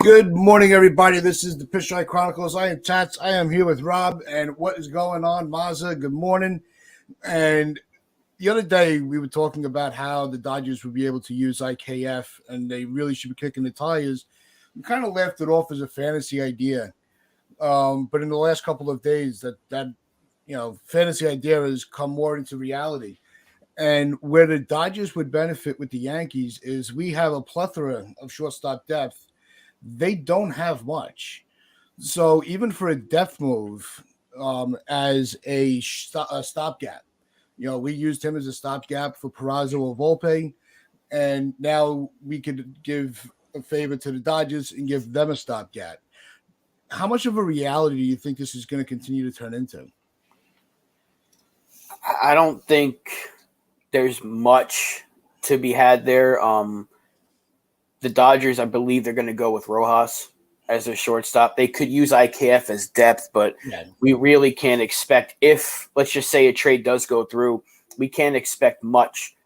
Good morning, everybody. This is the Pitch Chronicles. I am Tats. I am here with Rob. And what is going on, Mazza? Good morning. And the other day, we were talking about how the Dodgers would be able to use IKF, and they really should be kicking the tires. We kind of laughed it off as a fantasy idea, but in the last couple of days, that fantasy idea has come more into reality. And where the Dodgers would benefit with the Yankees is we have a plethora of shortstop depth. They don't have much. So even for a depth move as a stopgap, we used him as a stopgap for Peraza or Volpe, and now we could give a favor to the Dodgers and give them a stopgap. How much of a reality do you think this is going to continue to turn into? I don't think there's much to be had there. The Dodgers, I believe they're going to go with Rojas as their shortstop. They could use IKF as depth, but we really can't expect, if, let's just say, a trade does go through, we can't expect much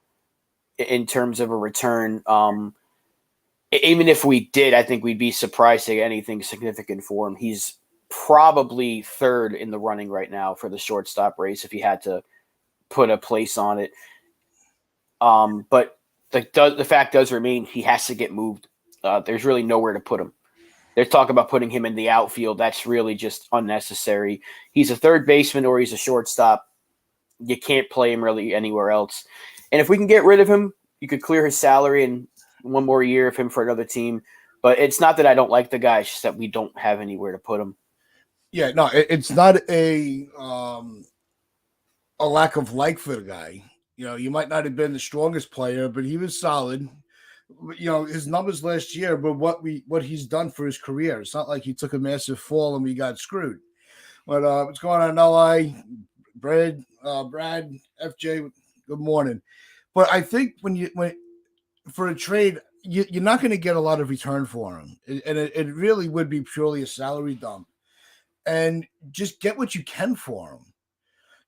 in terms of a return. Even if we did, I think we'd be surprised to get anything significant for him. He's probably third in the running right now for the shortstop race if he had to put a place on it. But the fact does remain, he has to get moved. There's really nowhere to put him. They're talking about putting him in the outfield. That's really just unnecessary. He's a third baseman or he's a shortstop. You can't play him really anywhere else. And if we can get rid of him, you could clear his salary and one more year of him for another team. But it's not that I don't like the guy. It's just that we don't have anywhere to put him. Yeah, no, it's not a lack of like for the guy. You might not have been the strongest player, but he was solid. His numbers last year, but what he's done for his career. It's not like he took a massive fall and we got screwed. But what's going on, LI? Brad, FJ, good morning. But I think when for a trade, you're not going to get a lot of return for him, and it really would be purely a salary dump. And just get what you can for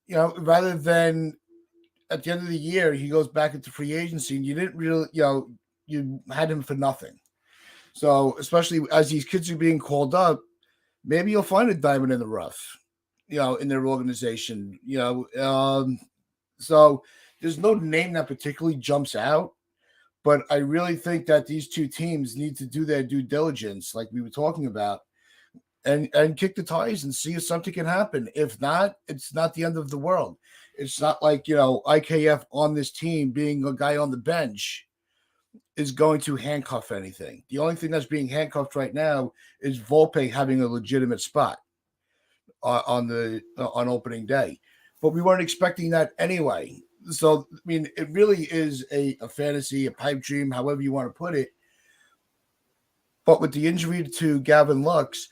him. Rather than at the end of the year, he goes back into free agency and you didn't really, you had him for nothing. So especially as these kids are being called up, maybe you'll find a diamond in the rough, in their organization, so there's no name that particularly jumps out, but I really think that these two teams need to do their due diligence, like we were talking about, and kick the tires and see if something can happen. If not, it's not the end of the world. It's not like, IKF on this team being a guy on the bench is going to handcuff anything. The only thing that's being handcuffed right now is Volpe having a legitimate spot on opening day. But we weren't expecting that anyway. So, I mean, it really is a fantasy, a pipe dream, however you want to put it. But with the injury to Gavin Lux,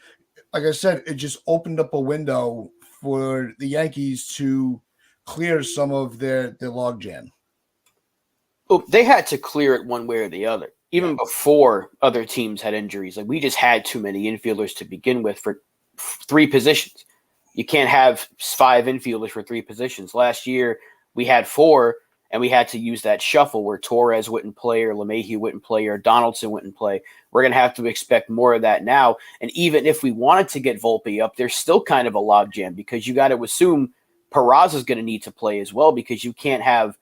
like I said, it just opened up a window for the Yankees to clear some of their logjam. Oh, they had to clear it one way or the other, even before other teams had injuries. Like, we just had too many infielders to begin with for three positions. You can't have five infielders for three positions. Last year, we had four, and we had to use that shuffle where Torres wouldn't play or LeMahieu wouldn't play or Donaldson wouldn't play. We're going to have to expect more of that now. And even if we wanted to get Volpe up, there's still kind of a logjam because you got to assume Peraza is going to need to play as well, because you can't have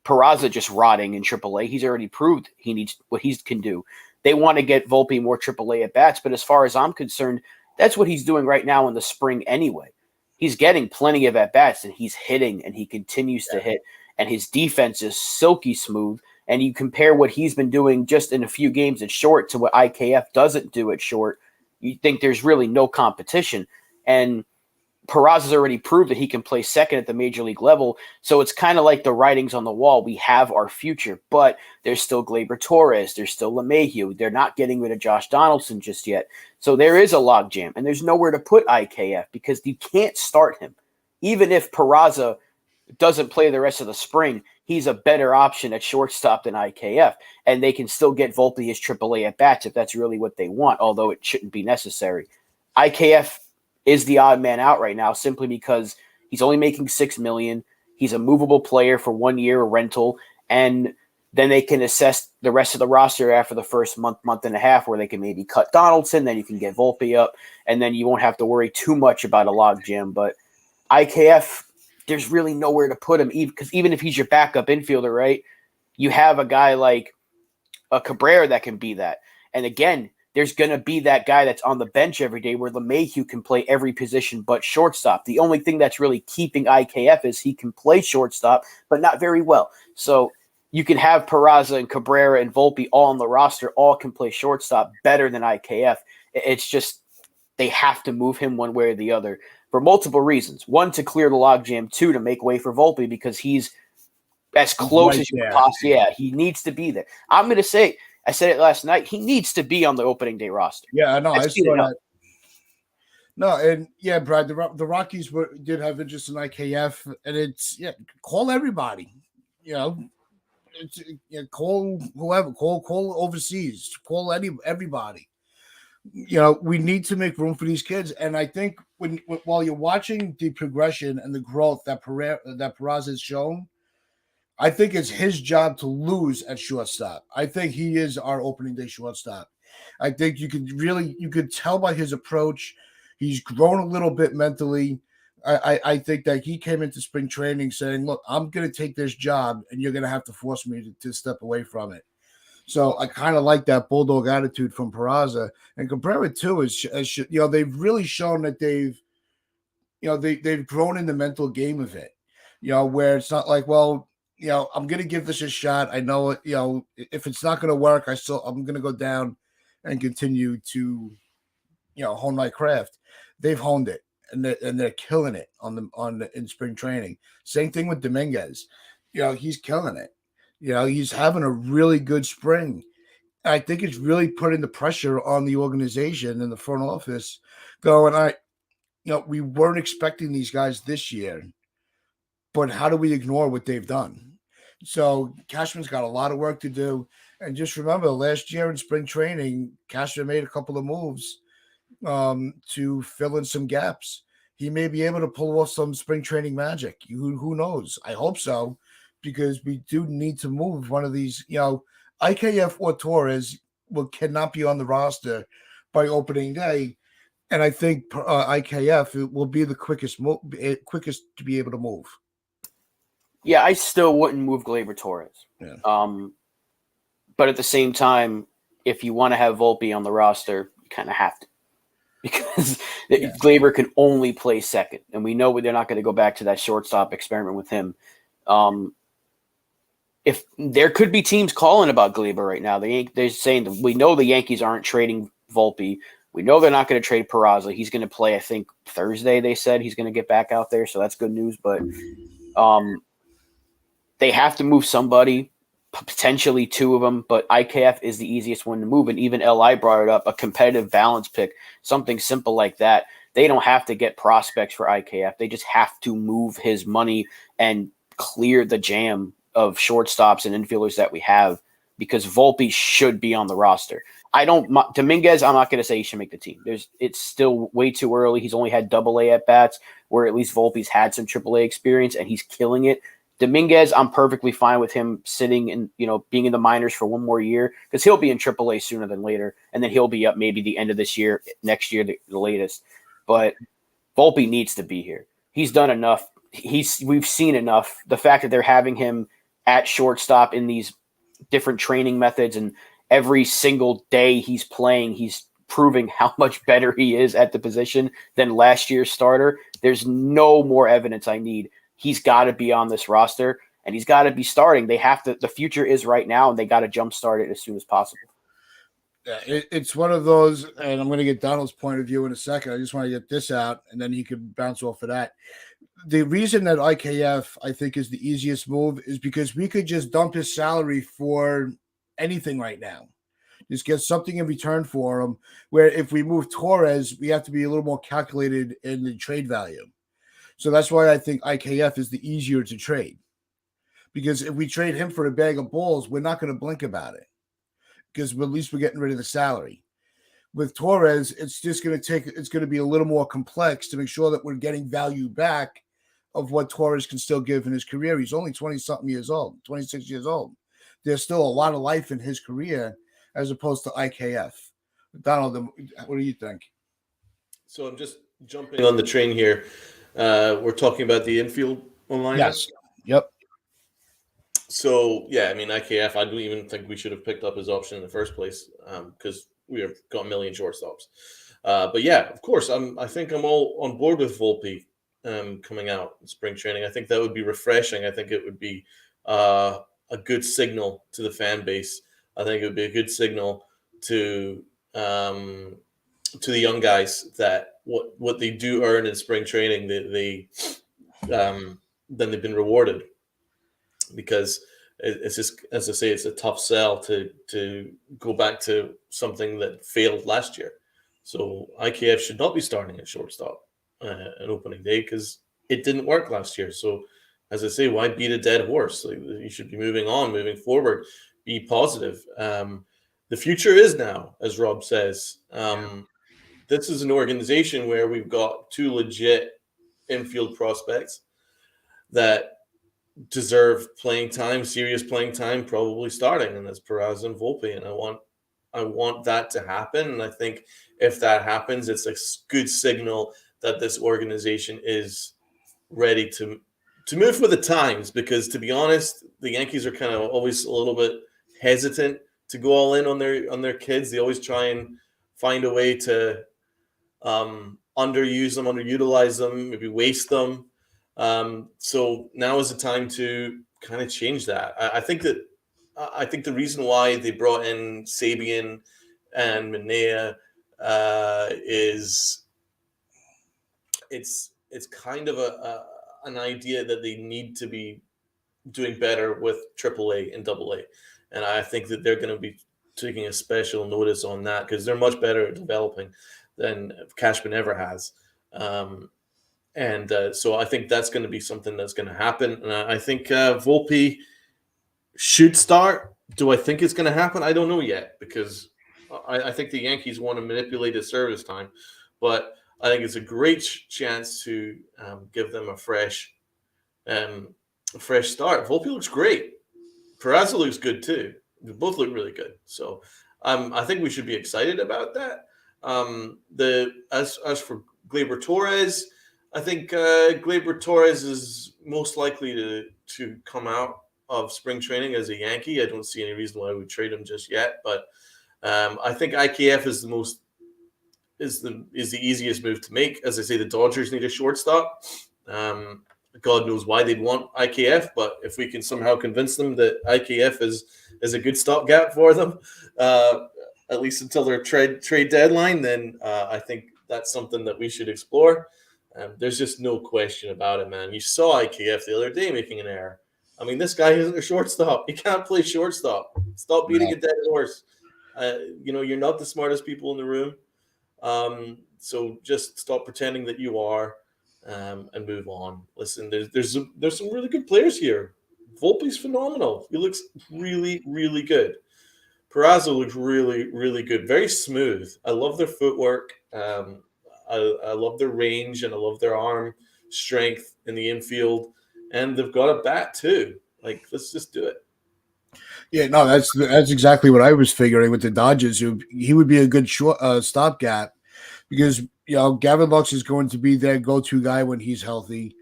Peraza just rotting in AAA. He's already proved he needs what he can do. They want to get Volpe more AAA at bats, but as far as I'm concerned, that's what he's doing right now in the spring anyway. He's getting plenty of at bats and he's hitting and he continues to hit, and his defense is silky smooth. And you compare what he's been doing just in a few games at short to what IKF doesn't do at short, you think there's really no competition. And Peraza's already proved that he can play second at the major league level. So it's kind of like the writings on the wall. We have our future, but there's still Gleyber Torres. There's still LeMahieu. They're not getting rid of Josh Donaldson just yet. So there is a logjam, and there's nowhere to put IKF because you can't start him. Even if Peraza doesn't play the rest of the spring, he's a better option at shortstop than IKF, and they can still get Volpe his AAA at bats if that's really what they want, although it shouldn't be necessary. IKF is the odd man out right now simply because he's only making $6 million. He's a movable player for 1 year, a rental, and Then they can assess the rest of the roster after the first month and a half, where they can maybe cut Donaldson. Then you can get Volpe up, and then you won't have to worry too much about a logjam. But IKF, there's really nowhere to put him, because even if he's your backup infielder, right, you have a guy like a Cabrera that can be that. And again, there's going to be that guy that's on the bench every day where LeMahieu can play every position but shortstop. The only thing that's really keeping IKF is he can play shortstop, but not very well. So you can have Peraza and Cabrera and Volpe all on the roster, all can play shortstop better than IKF. It's just they have to move him one way or the other for multiple reasons. One, to clear the logjam. Two, to make way for Volpe, because he's as close right as you there. can possibly. Yeah, he needs to be there. I'm going to say, I said it last night, he needs to be on the opening day roster. Yeah, I know. I saw that. Up. No, and yeah, Brad, the Rockies did have interest in IKF, and it's call everybody. Call whoever, call overseas, call everybody. We need to make room for these kids, and I think while you're watching the progression and the growth that Peraza has shown, I think it's his job to lose at shortstop. I think he is our opening day shortstop. I think you could tell by his approach. He's grown a little bit mentally. I think that he came into spring training saying, look, I'm going to take this job and you're going to have to force me to step away from it. So I kind of like that bulldog attitude from Peraza. And Cabrera too is they've really shown that they've grown in the mental game of it, where it's not like, well, I'm going to give this a shot. I know it, if it's not going to work, I'm going to go down and continue to, hone my craft. They've honed it, and they're killing it in spring training. Same thing with Dominguez. He's killing it. He's having a really good spring. I think it's really putting the pressure on the organization and the front office going, we weren't expecting these guys this year, but how do we ignore what they've done? So Cashman's got a lot of work to do. And just remember, last year in spring training, Cashman made a couple of moves to fill in some gaps. He may be able to pull off some spring training magic. Who knows? I hope so, because we do need to move one of these. IKF or Torres cannot be on the roster by opening day. And I think IKF will be the quickest to be able to move. Yeah, I still wouldn't move Gleyber Torres. Yeah. But at the same time, if you want to have Volpe on the roster, you kind of have to. Because Gleyber can only play second. And we know they're not going to go back to that shortstop experiment with him. If there could be teams calling about Gleyber right now, they're saying that we know the Yankees aren't trading Volpe. We know they're not going to trade Peraza. He's going to play, I think, Thursday, they said he's going to get back out there. So that's good news. But they have to move somebody, potentially two of them. But IKF is the easiest one to move. And even LI brought it up, a competitive balance pick, something simple like that. They don't have to get prospects for IKF. They just have to move his money and clear the jam of shortstops and infielders that we have, because Volpe should be on the roster. Dominguez, I'm not going to say he should make the team. It's still way too early. He's only had AA at bats, where at least Volpe's had some AAA experience and he's killing it. Dominguez, I'm perfectly fine with him sitting and, being in the minors for one more year, because he'll be in AAA sooner than later. And then he'll be up maybe the end of this year, next year, the latest. But Volpe needs to be here. He's done enough. We've seen enough. The fact that they're having him at shortstop in these different training methods, and every single day he's playing, he's proving how much better he is at the position than last year's starter. There's no more evidence I need. He's got to be on this roster, and he's got to be starting. They have to. The future is right now, and they got to jumpstart it as soon as possible. Yeah, it's one of those, and I'm going to get Donald's point of view in a second. I just want to get this out, and then he can bounce off of that. The reason that IKF, I think, is the easiest move is because we could just dump his salary for anything right now. Just get something in return for him, where if we move Torres, we have to be a little more calculated in the trade value. So that's why I think IKF is the easier to trade. Because if we trade him for a bag of balls, we're not going to blink about it, because at least we're getting rid of the salary. With Torres, it's going to be a little more complex to make sure that we're getting value back of what Torres can still give in his career. He's only 20-something years old, 26 years old. there's still a lot of life in his career as opposed to IKF. Donald, what do you think? So I'm just jumping on the train here. We're talking about the infield alignment. Yes. Yep. So yeah, I mean IKF. I don't even think we should have picked up his option in the first place because we have got a million shortstops. But yeah, of course, I think I'm all on board with Volpe coming out in spring training. I think that would be refreshing. I think it would be a good signal to the fan base. I think it would be a good signal to the young guys that what they do earn in spring training, they then they've been rewarded, because it's just, as I say, it's a tough sell to go back to something that failed last year. So IKF should not be starting at shortstop on opening day because it didn't work last year. So as I say, why beat a dead horse? Like, you should be moving on, moving forward, be positive. The future is now, as Rob says. This is an organization where we've got two legit infield prospects that deserve playing time, serious playing time, probably starting, and that's Peraza and Volpe. And I want that to happen. And I think if that happens, it's a good signal that this organization is ready to move with the times. Because to be honest, the Yankees are kind of always a little bit hesitant to go all in on their kids. They always try and find a way to underuse them, underutilize them, maybe waste them. So now is the time to kind of change that. I think the reason why they brought in Sabian and Minea is it's kind of an idea that they need to be doing better with AAA and AA, and I think that they're going to be taking a special notice on that because they're much better at developing than Cashman ever has. So I think that's going to be something that's going to happen. And I think Volpe should start. Do I think it's going to happen? I don't know yet, because I think the Yankees want to manipulate his service time. But I think it's a great chance to give them a fresh start. Volpe looks great. Peraza looks good too. They both look really good. So I think we should be excited about that. As for Gleyber Torres, I think Gleyber Torres is most likely to come out of spring training as a Yankee. I don't see any reason why we would trade him just yet, but I think IKF is the easiest move to make. As I say, the Dodgers need a shortstop. God knows why they'd want IKF, but if we can somehow convince them that IKF is a good stopgap for them, at least until their trade deadline, then I think that's something that we should explore. There's just no question about it, man. You saw IKF the other day making an error. I mean, this guy isn't a shortstop. He can't play shortstop. Stop beating a dead horse. You're not the smartest people in the room. So just stop pretending that you are, and move on. Listen, there's some really good players here. Volpe's phenomenal. He looks really, really good. Peraza looks really, really good. Very smooth. I love their footwork. I love their range, and I love their arm strength in the infield. And they've got a bat too. Like, let's just do it. Yeah, no, that's exactly what I was figuring with the Dodgers. He would be a good stopgap because Gavin Lux is going to be their go-to guy when he's healthy,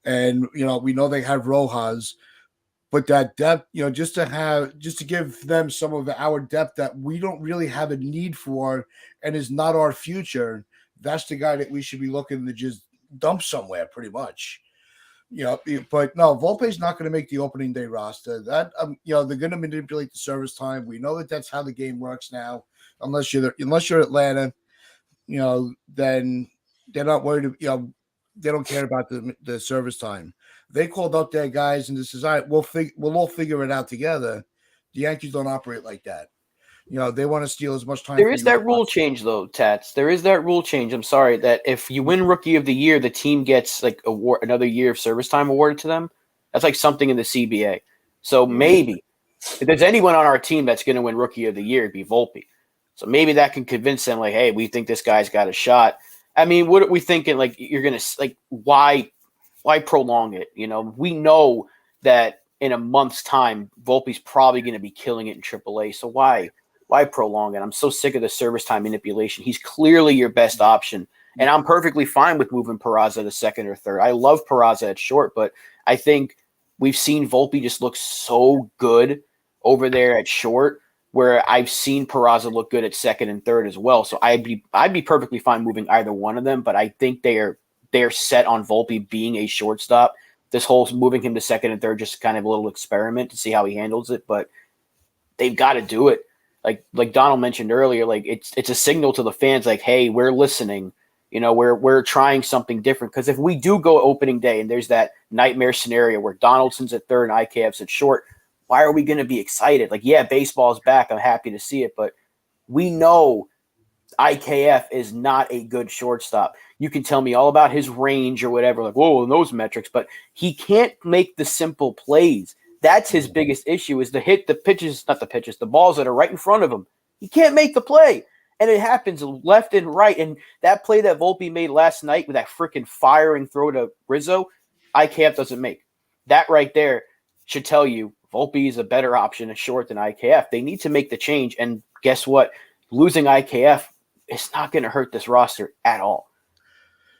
and we know they have Rojas, but that depth, just to give them some of our depth that we don't really have a need for, and is not our future. That's the guy that we should be looking to just dump somewhere, pretty much. But no, Volpe's not going to make the opening day roster. That they're going to manipulate the service time. We know that that's how the game works now. Unless you're Atlanta, then they're not worried. They don't care about the service time. They called up their guys and this is all right. We'll all figure it out together. The Yankees don't operate like that. They want to steal as much time. There is that rule change, though, Tats. There is that rule change. I'm sorry, that if you win Rookie of the Year, the team gets like another year of service time awarded to them. That's like something in the CBA. So maybe if there's anyone on our team that's going to win Rookie of the Year, it'd be Volpe. So maybe that can convince them, like, hey, we think this guy's got a shot. I mean, what are we thinking? Like, you're going to, like, why prolong it? We know that in a month's time, Volpe's probably going to be killing it in AAA. So why prolong it? I'm so sick of the service time manipulation. He's clearly your best option. And I'm perfectly fine with moving Peraza to second or third. I love Peraza at short, but I think we've seen Volpe just look so good over there at short, where I've seen Peraza look good at second and third as well. So I'd be perfectly fine moving either one of them, but I think they're set on Volpe being a shortstop. This whole moving him to second and third, just kind of a little experiment to see how he handles it, but they've got to do it. Like Donald mentioned earlier, like it's a signal to the fans, like, hey, we're listening. We're trying something different. Because if we do go opening day and there's that nightmare scenario where Donaldson's at third and IKF's at short, why are we going to be excited? Like, yeah, baseball's back. I'm happy to see it, but we know IKF is not a good shortstop. You can tell me all about his range or whatever, like, whoa, and those metrics, but he can't make the simple plays. That's his biggest issue, is to hit the balls that are right in front of him. He can't make the play. And it happens left and right. And that play that Volpe made last night with that freaking firing throw to Rizzo, IKF doesn't make. That right there should tell you Volpe is a better option at short than IKF. They need to make the change. And guess what? Losing IKF is not going to hurt this roster at all.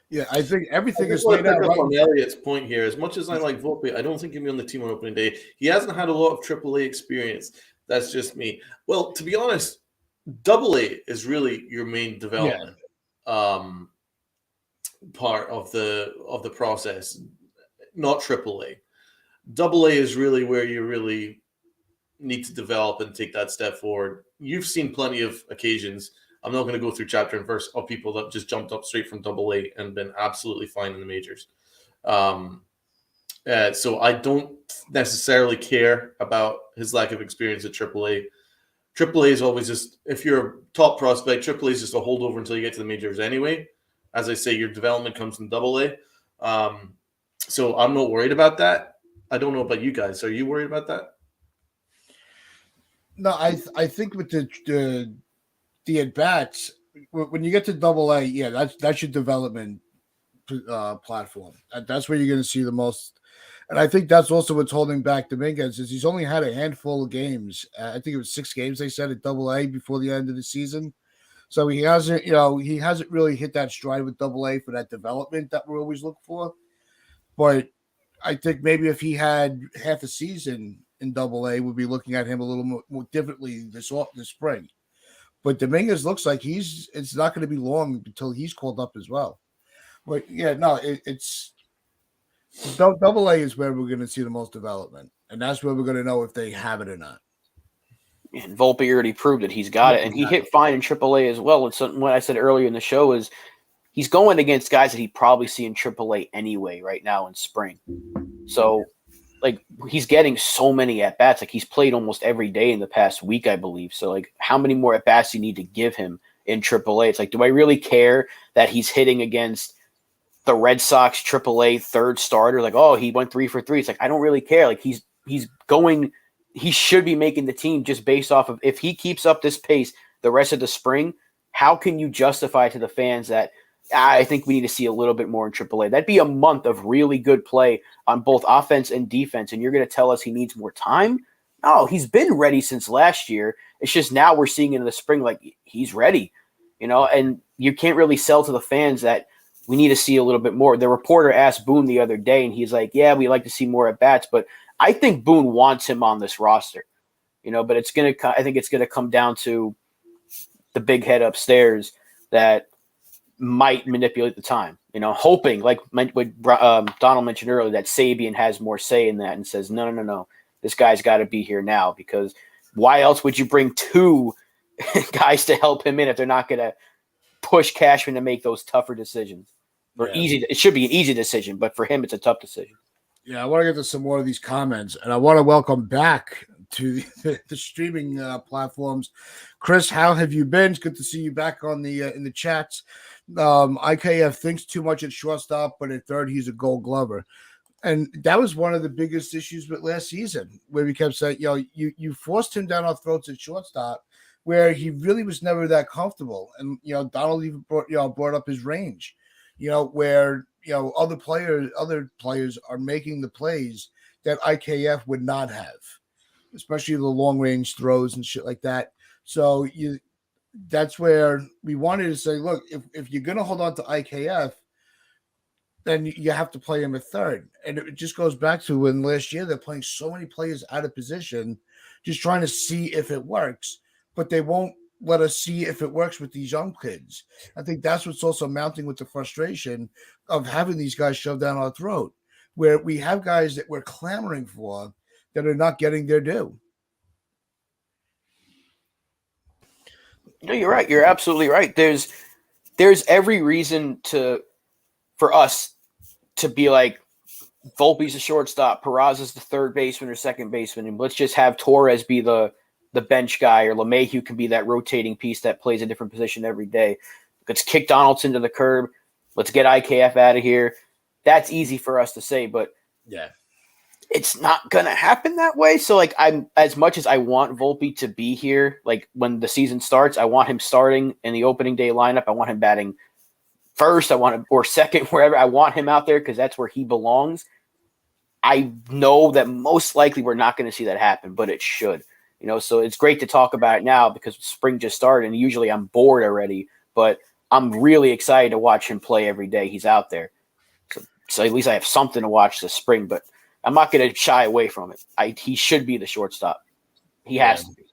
Yeah, I think everything is laid out. On Elliott's point here, as much as I like Volpe, I don't think he'll be on the team on opening day. He hasn't had a lot of AAA experience. That's just me. Well, to be honest, AA is really your main development part of the process, not AAA. AA is really where you really need to develop and take that step forward. You've seen plenty of occasions. I'm not going to go through chapter and verse of people that just jumped up straight from AA and been absolutely fine in the majors. So I don't necessarily care about his lack of experience at AAA. AAA is always just, if you're a top prospect, AAA is just a holdover until you get to the majors anyway. As I say, your development comes from AA. So I'm not worried about that. I don't know about you guys. Are you worried about that? No, I think with the at-bats, when you get to AA, yeah, that's your development platform. That's where you're going to see the most. And I think that's also what's holding back Dominguez, is he's only had a handful of games. I think it was 6 games they said at AA before the end of the season. So he hasn't really hit that stride with AA for that development that we're always looking for. But I think maybe if he had half a season in AA, we'd be looking at him a little more differently this spring. But Dominguez looks like it's not going to be long until he's called up as well. But yeah, no, it's AA is where we're going to see the most development, and that's where we're going to know if they have it or not. And Volpe already proved it. He's got it, and he hit fine in AAA as well. And something what I said earlier in the show is he's going against guys that he'd probably see in AAA anyway right now in spring. So, like, he's getting so many at-bats. Like, he's played almost every day in the past week, I believe. So, like, how many more at-bats do you need to give him in AAA? It's like, do I really care that he's hitting against the Red Sox AAA third starter? Like, oh, he went 3 for 3. It's like, I don't really care. Like, he should be making the team just based off of, if he keeps up this pace the rest of the spring, how can you justify to the fans that I think we need to see a little bit more in AAA? That'd be a month of really good play on both offense and defense, and you're going to tell us he needs more time? No, he's been ready since last year. It's just now we're seeing in the spring, like, he's ready, and you can't really sell to the fans that we need to see a little bit more. The reporter asked Boone the other day, and he's like, yeah, we like to see more at-bats, but I think Boone wants him on this roster, but I think it's going to come down to the big head upstairs that might manipulate the time, hoping, like what Donald mentioned earlier, that Sabian has more say in that and says, no, this guy's got to be here now, because why else would you bring 2 guys to help him in if they're not going to push Cashman to make those tougher decisions? It should be an easy decision, but for him, it's a tough decision. Yeah, I want to get to some more of these comments, and I want to welcome back to the streaming platforms. Chris, how have you been? It's good to see you back on the in the chats. IKF thinks too much at shortstop, but at third, he's a Gold Glover. And that was one of the biggest issues with last season, where we kept saying, you forced him down our throats at shortstop, where he really was never that comfortable. And, Donald even brought up his range, where, other players are making the plays that IKF would not have, especially the long range throws and shit like that. So that's where we wanted to say, look, if you're going to hold on to IKF, then you have to play him at third. And it just goes back to when last year they're playing so many players out of position, just trying to see if it works, but they won't let us see if it works with these young kids. I think that's what's also mounting with the frustration of having these guys shoved down our throat, where we have guys that we're clamoring for that are not getting their due. No, you're right. You're absolutely right. There's every reason for us to be like, Volpe's a shortstop, Peraza's the third baseman or second baseman, and let's just have Torres be the bench guy, or LeMahieu can be that rotating piece that plays a different position every day. Let's kick Donaldson to the curb. Let's get IKF out of here. That's easy for us to say, but yeah, it's not going to happen that way. So, like, I'm as much as I want Volpe to be here, like when the season starts, I want him starting in the opening day lineup. I want him batting first. I want him or second, wherever. I want him out there because that's where he belongs. I know that most likely we're not going to see that happen, but it should. So it's great to talk about it now because spring just started, and usually I'm bored already, but I'm really excited to watch him play every day he's out there. So at least I have something to watch this spring, but I'm not going to shy away from it. He should be the shortstop. He has to be.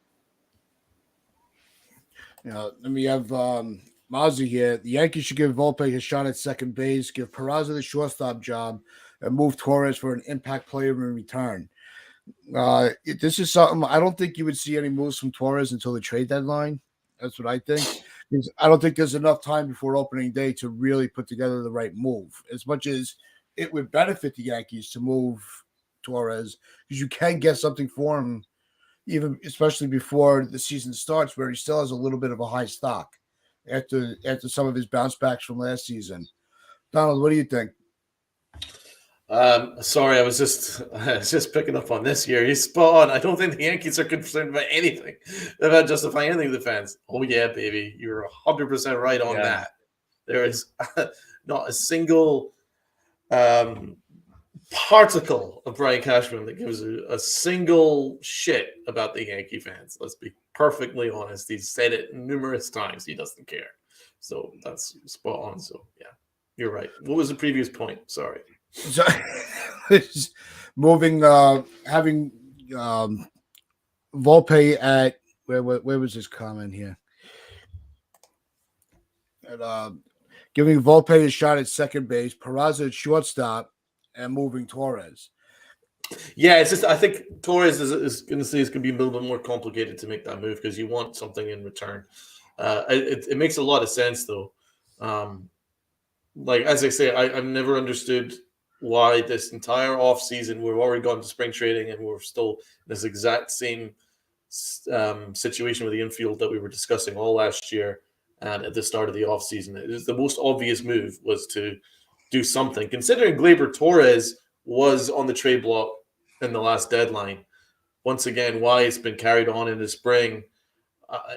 Then we have Mazzi here. The Yankees should give Volpe a shot at second base, give Peraza the shortstop job, and move Torres for an impact player in return. This is something I don't think you would see any moves from Torres until the trade deadline. That's what I think. Because I don't think there's enough time before opening day to really put together the right move. As much as it would benefit the Yankees to move Torres, because you can get something for him, even especially before the season starts, where he still has a little bit of a high stock after some of his bounce backs from last season. Donald, what do you think? Sorry, I was just picking up on this here. He's spot on. I don't think the Yankees are concerned about anything about justifying anything to the fans. Oh yeah, baby, you're 100% right on that. There is not a single particle of Brian Cashman that gives a single shit about the Yankee fans. Let's be perfectly honest. He's said it numerous times. He doesn't care. So that's spot on. So yeah, you're right. What was the previous point? Sorry. So, moving, having Volpe at where was his comment here? Giving Volpe a shot at second base, Peraza at shortstop, and moving Torres. Yeah, it's just I think Torres is going to say it's going to be a little bit more complicated to make that move because you want something in return. It makes a lot of sense though. Like as I say, I've never understood why this entire offseason we've already gone to spring training and we're still in this exact same situation with the infield that we were discussing all last year and at the start of the offseason. It was the most obvious move was to do something. Considering Gleyber Torres was on the trade block in the last deadline, once again, why it's been carried on in the spring,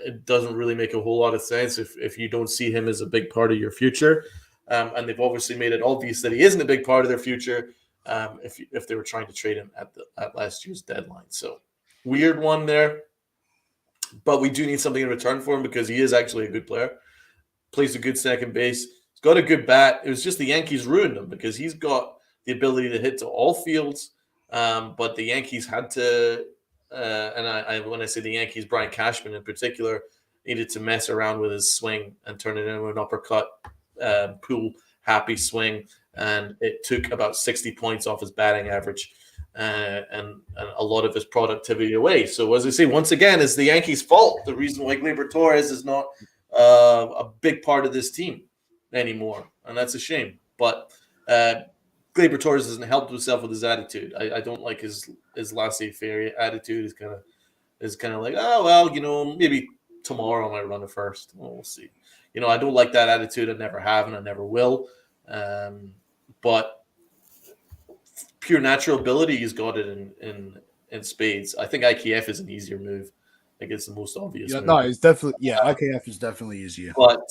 it doesn't really make a whole lot of sense if you don't see him as a big part of your future. And they've obviously made it obvious that he isn't a big part of their future if they were trying to trade him at last year's deadline. So weird one there. But we do need something in return for him because he is actually a good player. Plays a good second base. He's got a good bat. It was just the Yankees ruined him because he's got the ability to hit to all fields. But the Yankees had to, when I say the Yankees, Brian Cashman in particular, needed to mess around with his swing and turn it into an uppercut, pool happy swing. And it took about 60 points off his batting average and a lot of his productivity away. So as I say, once again, it's the Yankees' fault. The reason why Gleyber Torres is not a big part of this team anymore. And that's a shame. But Gleyber Torres hasn't helped himself with his attitude. I don't like his laissez-faire attitude. Is kind of like, oh, well, maybe tomorrow I might run it first. Well, we'll see. I don't like that attitude. I never have and I never will. But pure natural ability, he's got it in spades. I think IKF is an easier move. I think it's the most obvious move. No, it's definitely, IKF is definitely easier. But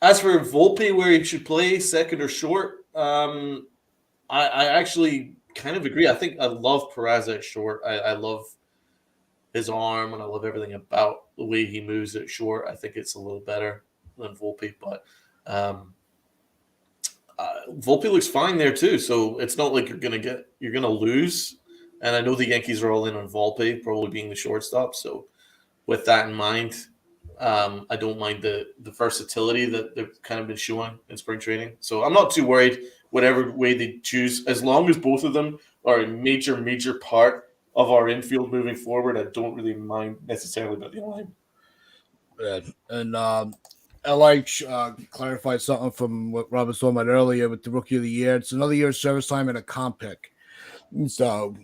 as for Volpe, where he should play second or short, I actually kind of agree. I think I love Peraza at short. I love his arm, and I love everything about the way he moves at short. I think it's a little better than Volpe, but Volpe looks fine there too. So it's not like you're gonna lose. And I know the Yankees are all in on Volpe, probably being the shortstop. So with that in mind, I don't mind the versatility that they've kind of been showing in spring training. So I'm not too worried whatever way they choose, as long as both of them are a major part of our infield moving forward. I don't really mind necessarily about the line. Yeah. And I like clarify something from what Rob was talking about earlier with the Rookie of the Year. It's another year of service time and a comp pick. So,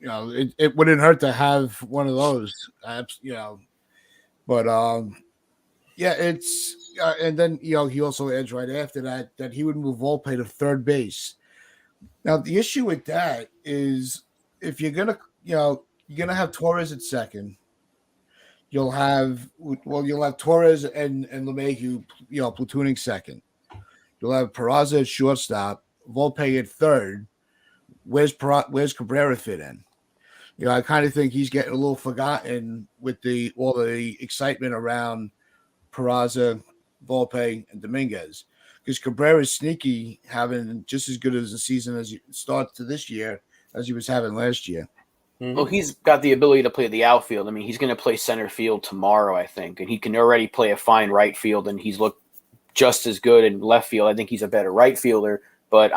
it wouldn't hurt to have one of those, but yeah, it's and then he also adds right after that he would move Volpe to third base. Now the issue with that is if you're gonna have Torres at second, you'll have Torres and LeMahieu, platooning second. You'll have Peraza at shortstop, Volpe at third. Where's Cabrera fit in? I kind of think he's getting a little forgotten with all the excitement around Peraza, Volpe, and Dominguez, because Cabrera is sneaky, having just as good as a season as start to this year as he was having last year. Mm-hmm. Well, he's got the ability to play the outfield. I mean, he's going to play center field tomorrow, I think, and he can already play a fine right field, and he's looked just as good in left field. I think he's a better right fielder, but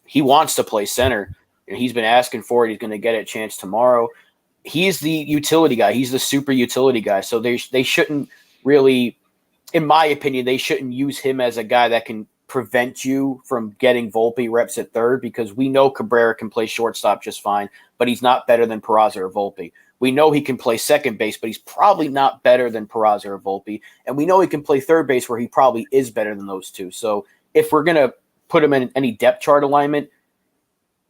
he wants to play center. And he's been asking for it. He's going to get a chance tomorrow. He's the utility guy. He's the super utility guy. So they shouldn't really, in my opinion, they shouldn't use him as a guy that can prevent you from getting Volpe reps at third, because we know Cabrera can play shortstop just fine, but he's not better than Peraza or Volpe. We know he can play second base, but he's probably not better than Peraza or Volpe. And we know he can play third base, where he probably is better than those two. So if we're going to put him in any depth chart alignment,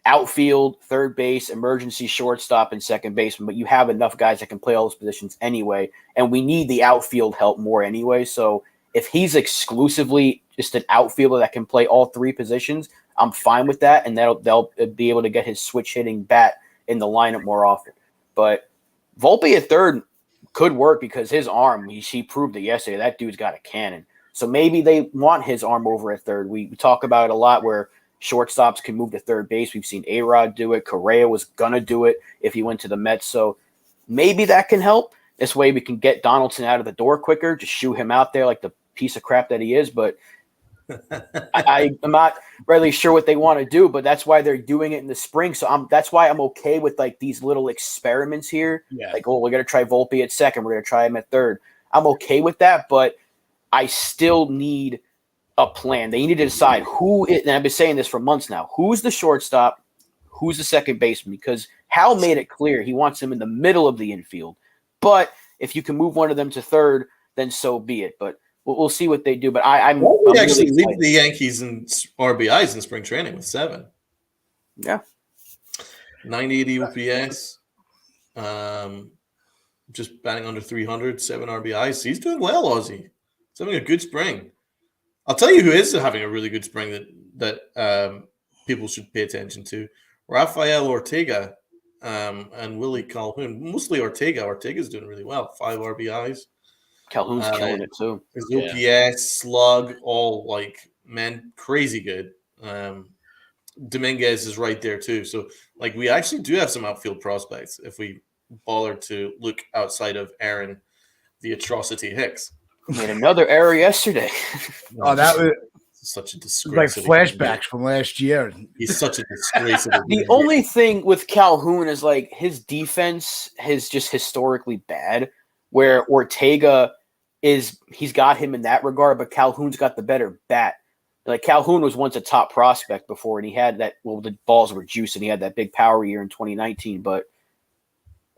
outfield, third base, emergency shortstop, and second baseman, but you have enough guys that can play all those positions anyway, and we need the outfield help more anyway. So if he's exclusively just an outfielder that can play all three positions, I'm fine with that, and they'll be able to get his switch hitting bat in the lineup more often. But Volpe at third could work because his arm, he proved it yesterday. That dude's got a cannon. So maybe they want his arm over at third. We talk about it a lot where shortstops can move to third base. We've seen A-Rod do it. Correa was going to do it if he went to the Mets. So maybe that can help. This way we can get Donaldson out of the door quicker, just shoo him out there like the piece of crap that he is. But I'm not really sure what they want to do, but that's why they're doing it in the spring. So that's why I'm okay with like these little experiments here. Yeah. Like, we're going to try Volpe at second. We're going to try him at third. I'm okay with that, but I still need a plan. They need to decide who is, and I've been saying this for months now, who's the shortstop, who's the second baseman, because Hal made it clear he wants him in the middle of the infield. But if you can move one of them to third, then so be it. But we'll see what they do. But I'm actually really lead the Yankees in RBIs in spring training with 7. Yeah. 980 OPS. Just batting under 300, 7 RBIs. He's doing well, Ozzy. He's having a good spring. I'll tell you who is having a really good spring that people should pay attention to. Rafael Ortega and Willie Calhoun. Mostly Ortega. Ortega's doing really well. 5 RBIs. Calhoun's killing it too. His OPS, slug, all crazy good. Dominguez is right there too. So we actually do have some outfield prospects if we bother to look outside of Aaron, the atrocity Hicks. Made another error yesterday. Oh, that was such a disgrace. Like flashbacks from last year. He's such a disgrace. The only thing with Calhoun is his defense is just historically bad, where Ortega he's got him in that regard, but Calhoun's got the better bat. Calhoun was once a top prospect before, and he had that, the balls were juiced, and he had that big power year in 2019, but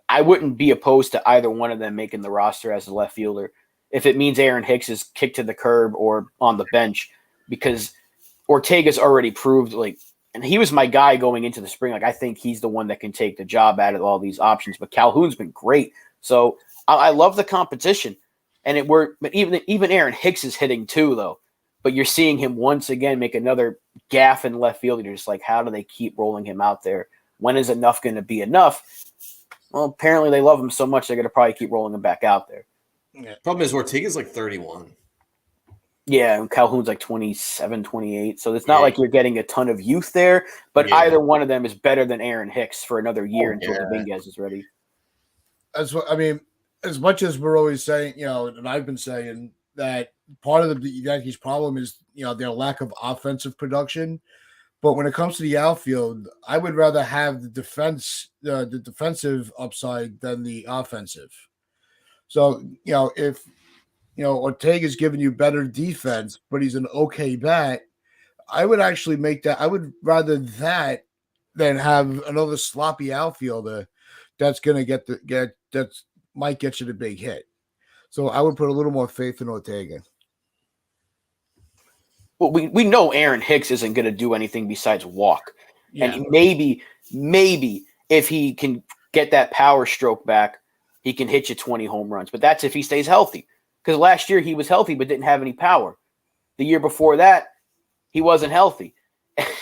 I wouldn't be opposed to either one of them making the roster as a left fielder if it means Aaron Hicks is kicked to the curb or on the bench, because Ortega's already proved, and he was my guy going into the spring. I think he's the one that can take the job out of all these options, but Calhoun's been great. So I love the competition, but even Aaron Hicks is hitting too, though. but you're seeing him once again make another gaffe in left field. You're just like, how do they keep rolling him out there? When is enough going to be enough? Well, apparently they love him so much they're going to probably keep rolling him back out there. Yeah. Problem is Ortega's like 31. Yeah, and Calhoun's like 27, 28. So it's not like you're getting a ton of youth there, but either one of them is better than Aaron Hicks for another year until Dominguez is ready. That's what I mean. As much as we're always saying, and I've been saying that part of the Yankees' problem is, their lack of offensive production. But when it comes to the outfield, I would rather have the defensive upside than the offensive. So, if Ortega's giving you better defense, but he's an okay bat, I would actually make that. I would rather that than have another sloppy outfielder that's going to might get you the big hit. So I would put a little more faith in Ortega. Well, we know Aaron Hicks isn't going to do anything besides walk. Yeah. And maybe if he can get that power stroke back, he can hit you 20 home runs. But that's if he stays healthy. Because last year he was healthy but didn't have any power. The year before that, he wasn't healthy.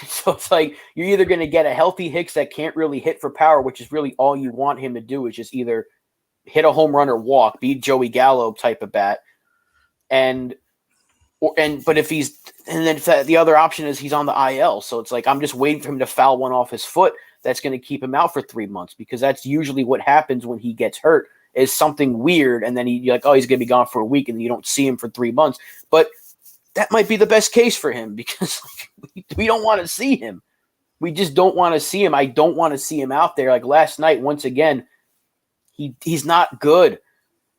So it's like you're either going to get a healthy Hicks that can't really hit for power, which is really all you want him to do is just either hit a home run or walk, be Joey Gallo type of bat. But if he's – and then the other option is he's on the IL. So it's like I'm just waiting for him to foul one off his foot that's going to keep him out for 3 months because that's usually what happens when he gets hurt is something weird. And then you're like, oh, he's going to be gone for a week and you don't see him for 3 months. But that might be the best case for him because we don't want to see him. We just don't want to see him. I don't want to see him out there. Like last night, once again, he's not good.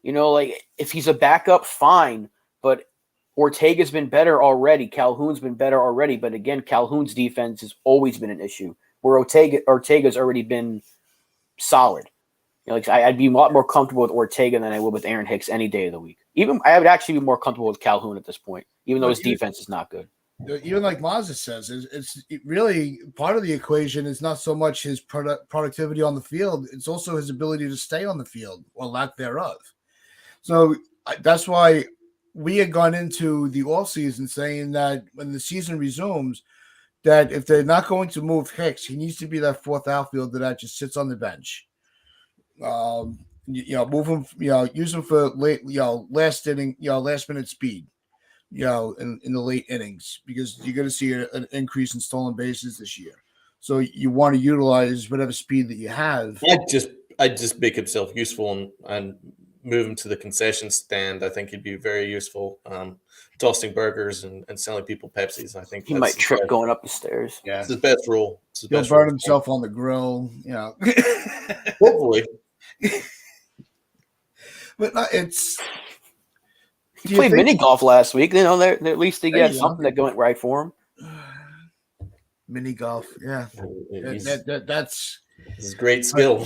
Like if he's a backup, fine. But Ortega's been better already. Calhoun's been better already. But again, Calhoun's defense has always been an issue where Ortega's already been solid. I'd be a lot more comfortable with Ortega than I would with Aaron Hicks any day of the week. Even I would actually be more comfortable with Calhoun at this point, even though his defense is not good. Even like Mazza says, it's really part of the equation is not so much his productivity on the field. It's also his ability to stay on the field or lack thereof. So that's why we had gone into the offseason saying that when the season resumes, that if they're not going to move Hicks, he needs to be that fourth outfielder that just sits on the bench. Move him, use him for last minute speed, in the late innings because you're going to see an increase in stolen bases this year. So you want to utilize whatever speed that you have. I'd just make himself useful and move him to the concession stand. I think he'd be very useful. Tossing burgers and selling people Pepsis. I think he might trip going up the stairs. Yeah, it's his best role. He'll burn himself on the grill. Hopefully. But it's. He played mini golf last week. At least he got something that went right for him. Mini golf, yeah. That's his great skill.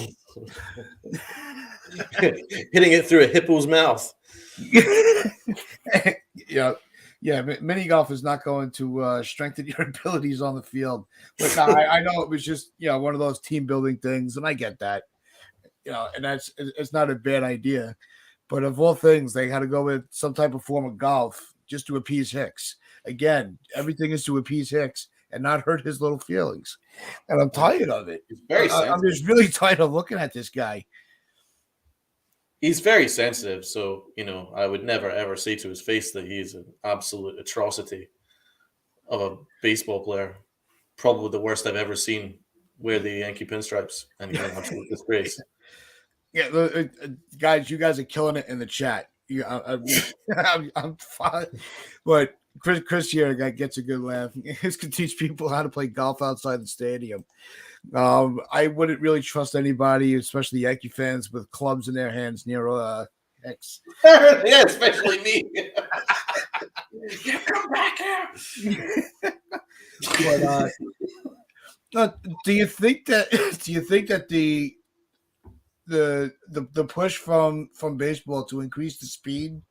Hitting it through a hippo's mouth. Yeah. Mini golf is not going to strengthen your abilities on the field. But I know it was just one of those team building things, and I get that. And it's not a bad idea. But of all things, they had to go with some type of form of golf just to appease Hicks. Again, everything is to appease Hicks and not hurt his little feelings. And I'm tired of it. I'm just really tired of looking at this guy. He's very sensitive. So, I would never, ever say to his face that he's an absolute atrocity of a baseball player. Probably the worst I've ever seen wear the Yankee pinstripes. And he's an absolute disgrace. Yeah, guys, you guys are killing it in the chat. I'm fine, but Chris here gets a good laugh. This can teach people how to play golf outside the stadium. I wouldn't really trust anybody, especially Yankee fans, with clubs in their hands near X. Yeah, especially me. Come back here. But do you think that the push from baseball to increase the speed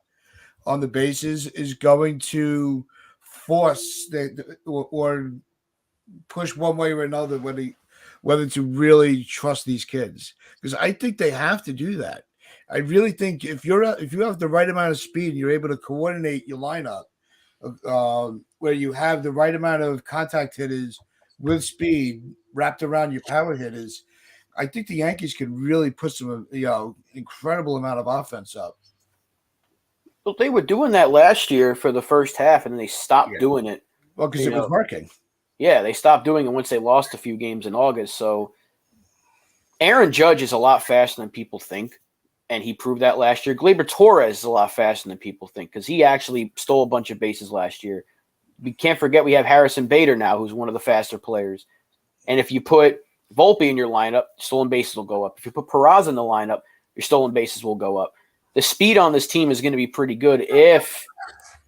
on the bases is going to force or push one way or another whether to really trust these kids? Because I think they have to do that. I really think if you have the right amount of speed and you're able to coordinate your lineup where you have the right amount of contact hitters with speed wrapped around your power hitters, I think the Yankees could really put some, incredible amount of offense up. Well, they were doing that last year for the first half, and then they stopped doing it. Well, because it was working. Yeah, they stopped doing it once they lost a few games in August. So Aaron Judge is a lot faster than people think, and he proved that last year. Gleyber Torres is a lot faster than people think because he actually stole a bunch of bases last year. We can't forget we have Harrison Bader now, who's one of the faster players. And if you put Volpe in your lineup, stolen bases will go up. If you put Peraza in the lineup, your stolen bases will go up. The speed on this team is going to be pretty good if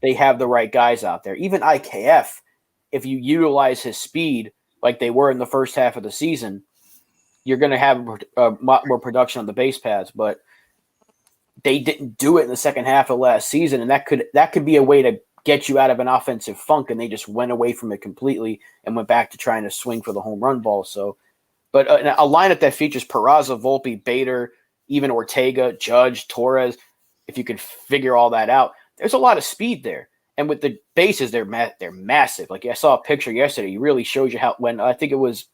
they have the right guys out there. Even IKF, if you utilize his speed like they were in the first half of the season, you're going to have more production on the base paths. But they didn't do it in the second half of last season, and that could be a way to get you out of an offensive funk, and they just went away from it completely and went back to trying to swing for the home run ball. So, but a lineup that features Peraza, Volpe, Bader, even Ortega, Judge, Torres, if you could figure all that out, there's a lot of speed there. And with the bases, they're massive. Like I saw a picture yesterday. It really shows you how, when I think it was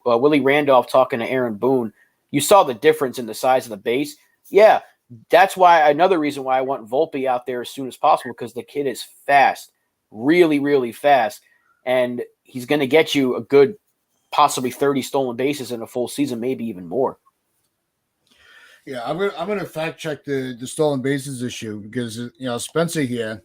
Willie Randolph talking to Aaron Boone, you saw the difference in the size of the base. Yeah, that's why another reason why I want Volpe out there as soon as possible, because the kid is fast, really, really fast. And he's going to get you a good possibly 30 stolen bases in a full season, maybe even more. Yeah, I'm gonna fact check the stolen bases issue because Spencer here,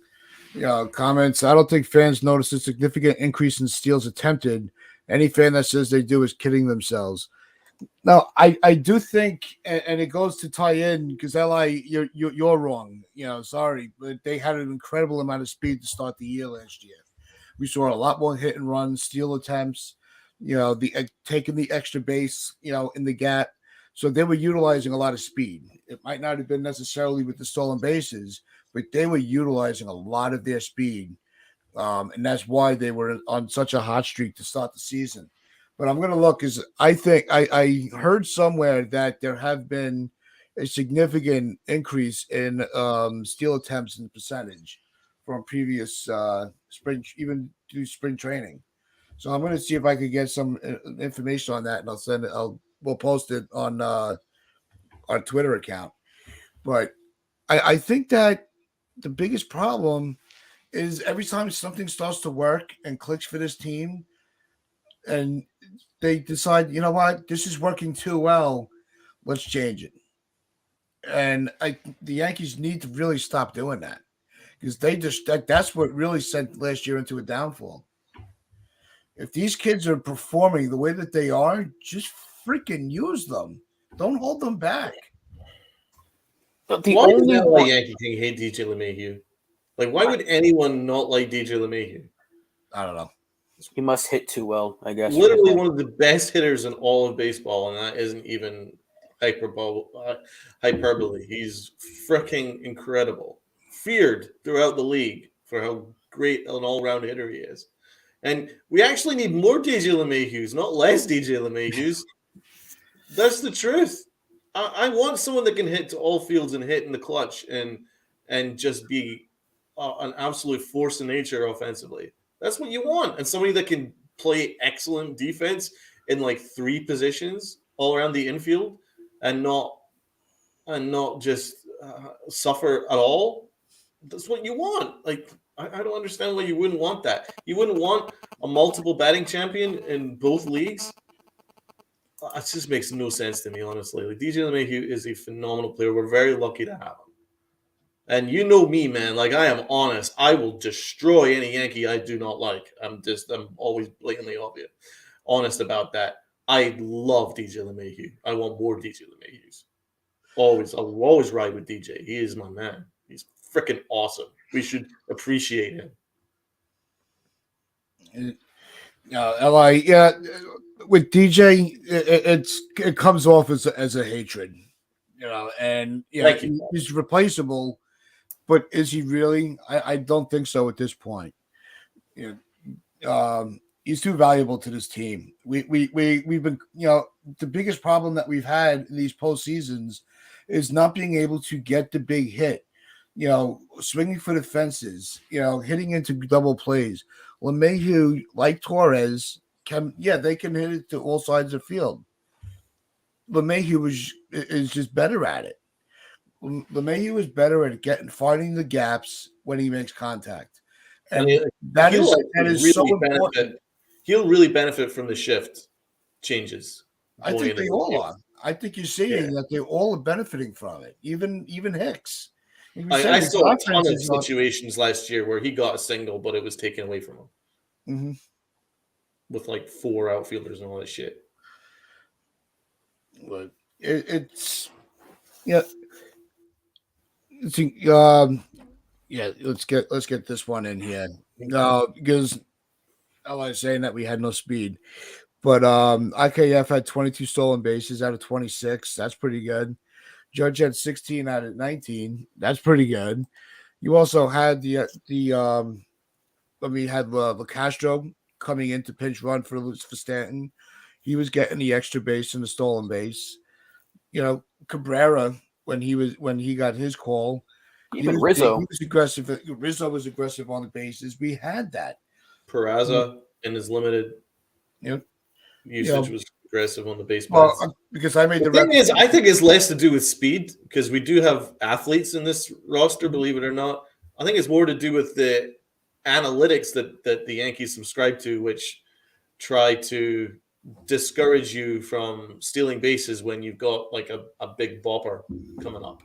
comments. I don't think fans notice a significant increase in steals attempted. Any fan that says they do is kidding themselves. No, I do think, and it goes to tie in because LI, you're wrong. Sorry, but they had an incredible amount of speed to start the year last year. We saw a lot more hit and run, steal attempts. Taking the extra base, in the gap. So they were utilizing a lot of speed. It might not have been necessarily with the stolen bases, but they were utilizing a lot of their speed. And that's why they were on such a hot streak to start the season. But I'm going to look, because I think I heard somewhere that there have been a significant increase in steal attempts and percentage from previous spring, even through spring training. So I'm going to see if I could get some information on that, and we'll post it on our Twitter account. But I think that the biggest problem is every time something starts to work and clicks for this team, and they decide, you know what, this is working too well, let's change it. And the Yankees need to really stop doing that, because that's what really sent last year into a downfall. If these kids are performing the way that they are, just freaking use them. Don't hold them back. But why does that LA Yankee thing hate DJ LeMahieu? Like, why would anyone not like DJ LeMahieu? I don't know. He must hit too well, I guess. Literally one of the best hitters in all of baseball, and that isn't even hyperbole. He's freaking incredible. Feared throughout the league for how great an all-round hitter he is. And we actually need more DJ LeMahieu's, not less DJ LeMahieu's. That's the truth. I want someone that can hit to all fields and hit in the clutch and just be an absolute force of nature offensively. That's what you want. And somebody that can play excellent defense in like 3 positions all around the infield and not just suffer at all. That's what you want. Like, I don't understand why you wouldn't want that. You wouldn't want a multiple batting champion in both leagues. It just makes no sense to me, honestly. Like, DJ LeMahieu is a phenomenal player. We're very lucky to have him. And you know me, man. Like, I am honest. I will destroy any Yankee I do not like. I'm always blatantly honest about that. I love DJ LeMahieu. I want more DJ LeMahieu's. Always. I will always ride with DJ. He is my man. He's freaking awesome. We should appreciate him. With DJ, it comes off as a hatred, and he's replaceable, but is he really? I don't think so at this point. He's too valuable to this team. We've been, the biggest problem that we've had in these postseasons is not being able to get the big hit. swinging for the fences, hitting into double plays. LeMahieu, like Torres, they can hit it to all sides of the field. LeMahieu is just better at it. LeMahieu is better at finding the gaps when he makes contact, and that is really so important. He'll really benefit from the shift changes. I think they all are. I think you're seeing that they all are benefiting from it. Even Hicks. I saw a ton of situations last year where he got a single, but it was taken away from him. Mm-hmm. With like 4 outfielders and all that shit. But it's let's get this one in here. Because I was saying that we had no speed. But IKF had 22 stolen bases out of 26. That's pretty good. Judge had 16 out of 19. That's pretty good. You also had the Castro coming in to pinch run for Stanton. He was getting the extra base and the stolen base. Cabrera when he got his call. Even Rizzo. He was aggressive. Rizzo was aggressive on the bases. We had that. Peraza in his limited usage was aggressive on the base paths. Well, because I made the thing is, I think it's less to do with speed because we do have athletes in this roster, believe it or not. I think it's more to do with the analytics that the Yankees subscribe to, which try to discourage you from stealing bases when you've got like a big bopper coming up.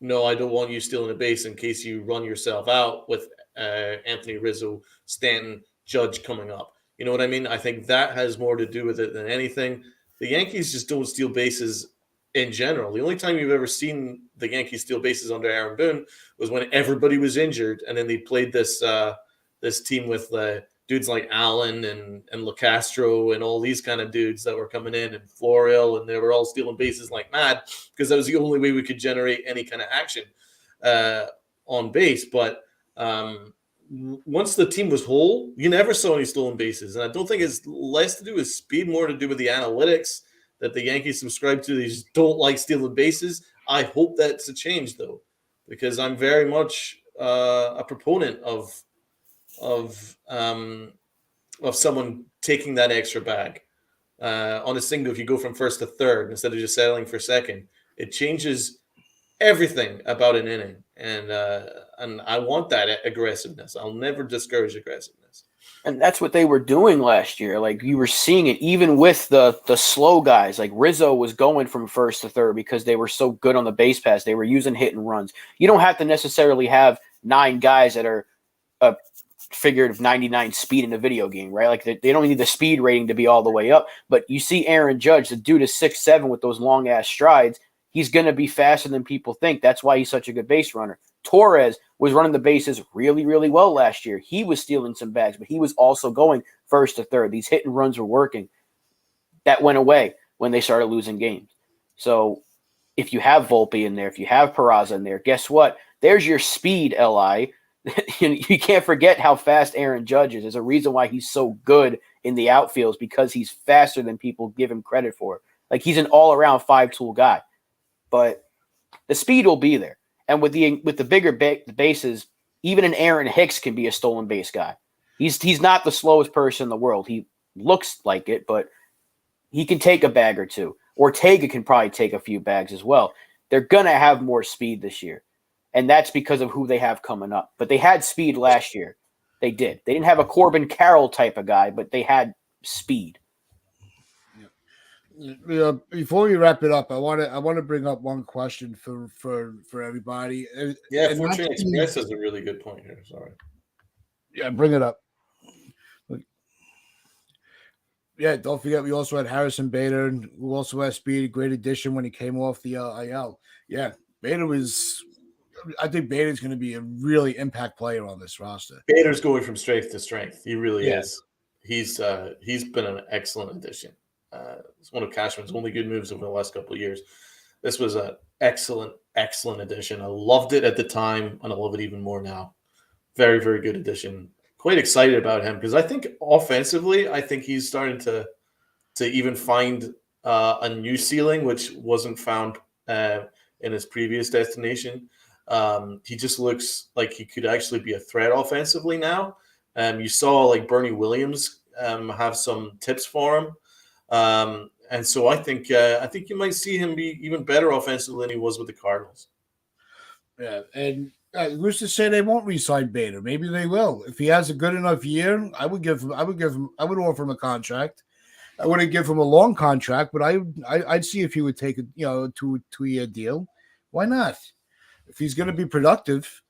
No, I don't want you stealing a base in case you run yourself out with Anthony Rizzo, Stanton, Judge coming up. You know what I mean? I think that has more to do with it than anything. The Yankees just don't steal bases in general. The only time you've ever seen the Yankees steal bases under Aaron Boone was when everybody was injured, and then they played this team with dudes like Allen and LeCastro and all these kind of dudes that were coming in, and Florial, and they were all stealing bases like mad because that was the only way we could generate any kind of action on base. But once the team was whole, you never saw any stolen bases. And I don't think it's less to do with speed, more to do with the analytics that the Yankees subscribe to. They just don't like stealing bases. I hope that's a change, though, because I'm very much a proponent of someone taking that extra bag on a single. If you go from first to third instead of just settling for second, it changes everything about an inning, and I want that aggressiveness. I'll never discourage aggressiveness. And that's what they were doing last year. Like you were seeing it even with the slow guys. Like Rizzo was going from first to third because they were so good on the base pass. They were using hit and runs. You don't have to necessarily have 9 guys that are a figurative 99 speed in a video game, right? Like they don't need the speed rating to be all the way up. But you see Aaron Judge, the dude is 6'7" with those long ass strides. He's going to be faster than people think. That's why he's such a good base runner. Torres was running the bases really, really well last year. He was stealing some bags, but he was also going first to third. These hit and runs were working. That went away when they started losing games. So if you have Volpe in there, if you have Peraza in there, guess what? There's your speed, Li. You can't forget how fast Aaron Judge is. There's a reason why he's so good in the outfields, because he's faster than people give him credit for. Like he's an all-around 5-tool guy. But the speed will be there. And with the bigger bases, even an Aaron Hicks can be a stolen base guy. He's not the slowest person in the world. He looks like it, but he can take a bag or two. Ortega can probably take a few bags as well. They're going to have more speed this year. And that's because of who they have coming up. But they had speed last year. They did. They didn't have a Corbin Carroll type of guy, but they had speed. Before we wrap it up, I want to bring up one question for everybody. Yeah, Fortune Express has a really good point here. Sorry. Yeah, bring it up. Yeah, don't forget we also had Harrison Bader, who also has speed. Great addition when he came off the IL. Yeah, Bader was. I think Bader's going to be a really impact player on this roster. Bader's going from strength to strength. He really is. He's been an excellent addition. It's one of Cashman's only good moves over the last couple of years. This was an excellent, excellent addition. I loved it at the time, and I love it even more now. Very, very good addition. Quite excited about him because I think offensively, I think he's starting to even find a new ceiling, which wasn't found in his previous destination. He just looks like he could actually be a threat offensively now. You saw like Bernie Williams have some tips for him. And so I think you might see him be even better offensively than he was with the Cardinals. Yeah, and who's to say they won't re-sign Bader? Maybe they will. If he has a good enough year, I would offer him a contract. I wouldn't give him a long contract, but I'd see if he would take a 2-year deal. Why not? If he's going to be productive,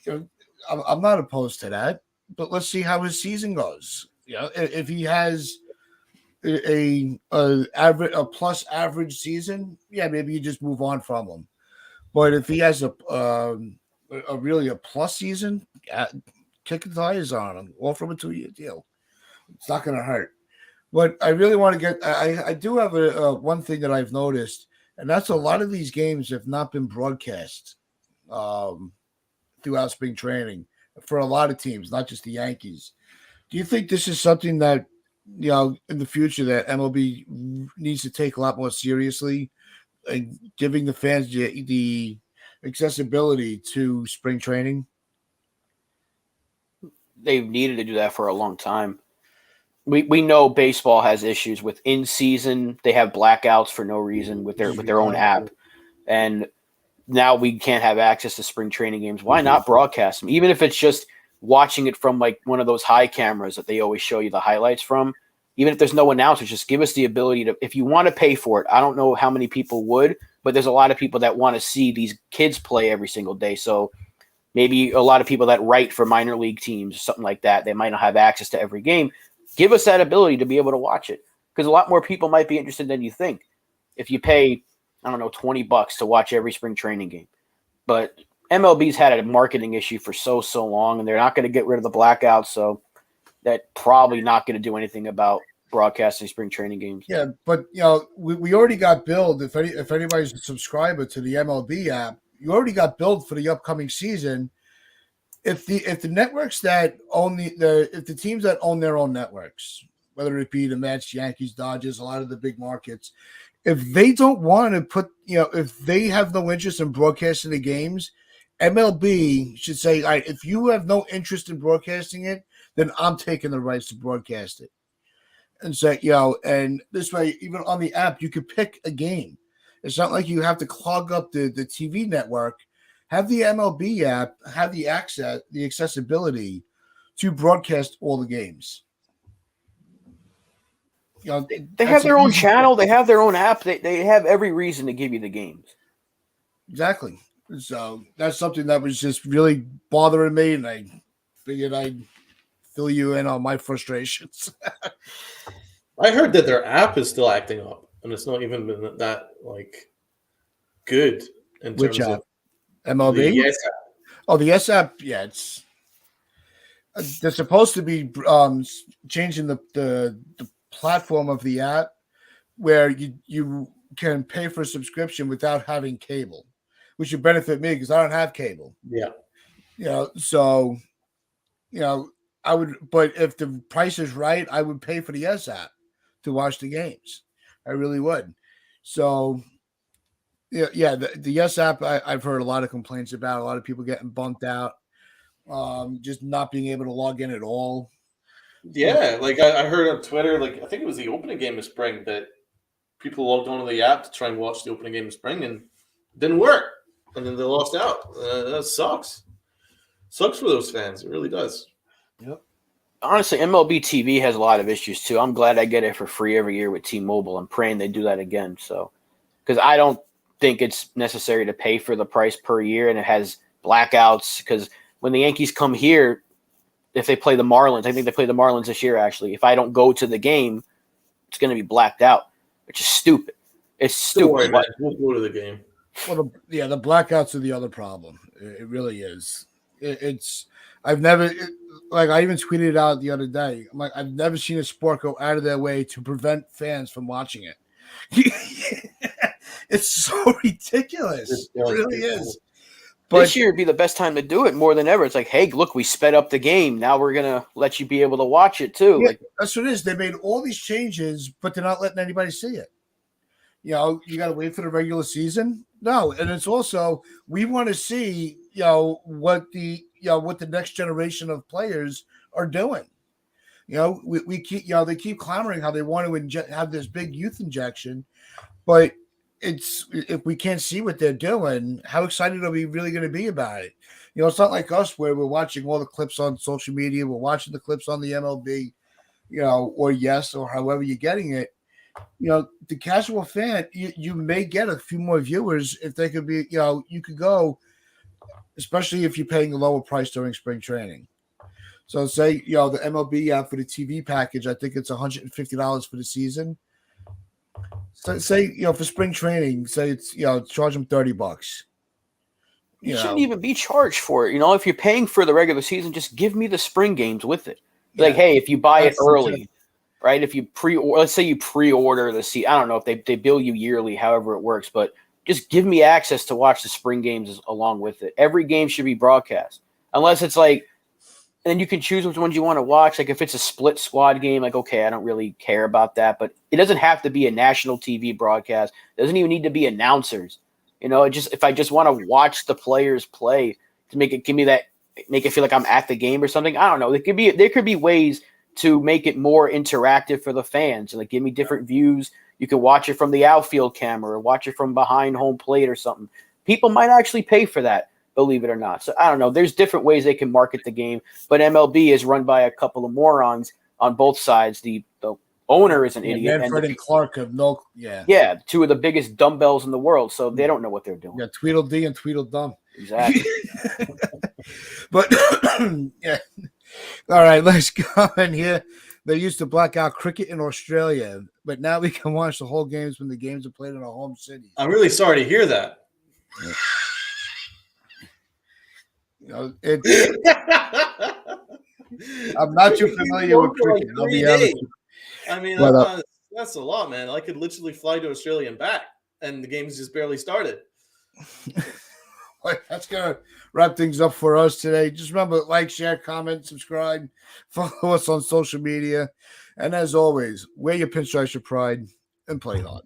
I'm not opposed to that. But let's see how his season goes. If he has a plus average season, yeah, maybe you just move on from him. But if he has a really a plus season, kick the tires on him. Offer him a 2-year deal. It's not going to hurt. But I really want to get. I do have one thing that I've noticed, and that's a lot of these games have not been broadcast throughout spring training for a lot of teams, not just the Yankees. Do you think this is something that in the future that MLB needs to take a lot more seriously, and giving the fans the accessibility to spring training? They've needed to do that for a long time. We know baseball has issues with in season. They have blackouts for no reason with their own app, and now we can't have access to spring training games. Why not broadcast them? Even if it's just watching it from like one of those high cameras that they always show you the highlights from. Even if there's no announcers, just give us the ability to. If you want to pay for it, I don't know how many people would, but there's a lot of people that want to see these kids play every single day. So maybe a lot of people that write for minor league teams or something like that, they might not have access to every game. Give us that ability to be able to watch it, because a lot more people might be interested than you think if you pay, I don't know, $20 to watch every spring training game. But MLB's had a marketing issue for so long, and they're not going to get rid of the blackouts, so that's probably not going to do anything about broadcasting spring training games. Yeah, but we already got billed. If anybody's a subscriber to the MLB app, you already got billed for the upcoming season. If the networks that own if the teams that own their own networks, whether it be the Mets, Yankees, Dodgers, a lot of the big markets, if they don't want to put, if they have no interest in broadcasting the games, MLB should say, all right, if you have no interest in broadcasting it, then I'm taking the rights to broadcast it. And say, and this way, even on the app, you could pick a game. It's not like you have to clog up the TV network. Have the MLB app have the accessibility to broadcast all the games. They have their own channel. They have their own app. They have every reason to give you the games. Exactly. So that's something that was just really bothering me, and I figured I'd fill you in on my frustrations. I heard that their app is still acting up, and it's not even been that good in Which terms app? of MLB? the Yes app. Oh, the S app. Yeah, it's they're supposed to be changing the platform of the app where you can pay for a subscription without having cable, which would benefit me because I don't have cable. Yeah. So I would, but if the price is right, I would pay for the S app to watch the games. I really would. So the Yes app, I've heard a lot of complaints about, a lot of people getting bumped out, just not being able to log in at all. Yeah, like I heard on Twitter, like I think it was the opening game of spring that people logged onto the app to try and watch the opening game of spring, and it didn't work, and then they lost out. That sucks. Sucks for those fans. It really does. Yep. Honestly, MLB TV has a lot of issues too. I'm glad I get it for free every year with T-Mobile. I'm praying they do that again. So, because I don't think it's necessary to pay for the price per year, and it has blackouts. Because when the Yankees come here, if they play the Marlins, I think they play the Marlins this year. Actually, if I don't go to the game, it's going to be blacked out, which is stupid. It's stupid. Don't worry, man. We'll go to the game. Well, the blackouts are the other problem. It really is. It's I've never I even tweeted it out the other day. I'm like, I've never seen a sport go out of their way to prevent fans from watching it. It's so ridiculous. It really is. But this year would be the best time to do it more than ever. It's like, hey, look, we sped up the game. Now we're gonna let you be able to watch it too. Yeah, that's what it is. They made all these changes, but they're not letting anybody see it. You got to wait for the regular season. No, and it's also we want to see what the next generation of players are doing. We keep they keep clamoring how they want to have this big youth injection, but if we can't see what they're doing, how excited are we really going to be about it? It's not like us where we're watching all the clips on social media, we're watching the clips on the MLB, or yes, or however you're getting it. The casual fan, you may get a few more viewers if they could be, you could go, especially if you're paying a lower price during spring training. So say, the MLB for the TV package, I think it's $150 for the season. So say, for spring training, say it's, charge them $30. You shouldn't even be charged for it. If you're paying for the regular season, just give me the spring games with it. Like, hey, if you buy it early, right? If you let's say you pre-order the season, I don't know if they bill you yearly, however it works, but just give me access to watch the spring games along with it. Every game should be broadcast, unless it's like, and you can choose which ones you want to watch. Like if it's a split squad game, like, okay, I don't really care about that, but it doesn't have to be a national TV broadcast. It doesn't even need to be announcers. If I just want to watch the players play to make it feel like I'm at the game or something. I don't know. There could be ways to make it more interactive for the fans. Like give me different views. You can watch it from the outfield camera or watch it from behind home plate or something. People might actually pay for that, believe it or not. So I don't know. There's different ways they can market the game, but MLB is run by a couple of morons on both sides. The owner is an idiot. Manfred and Clark have two of the biggest dumbbells in the world, so they don't know what they're doing. Yeah, Tweedledee and Tweedledum. Exactly. But yeah. All right, let's go in here. They used to black out cricket in Australia, but now we can watch the whole games when the games are played in our home city. I'm really sorry to hear that. I'm not too familiar with cricket. I'll be honest. I mean, that's a lot, man. I could literally fly to Australia and back, and the game's just barely started. That's going to wrap things up for us today. Just remember, like, share, comment, subscribe, follow us on social media. And as always, wear your pinstripes with pride and play hard.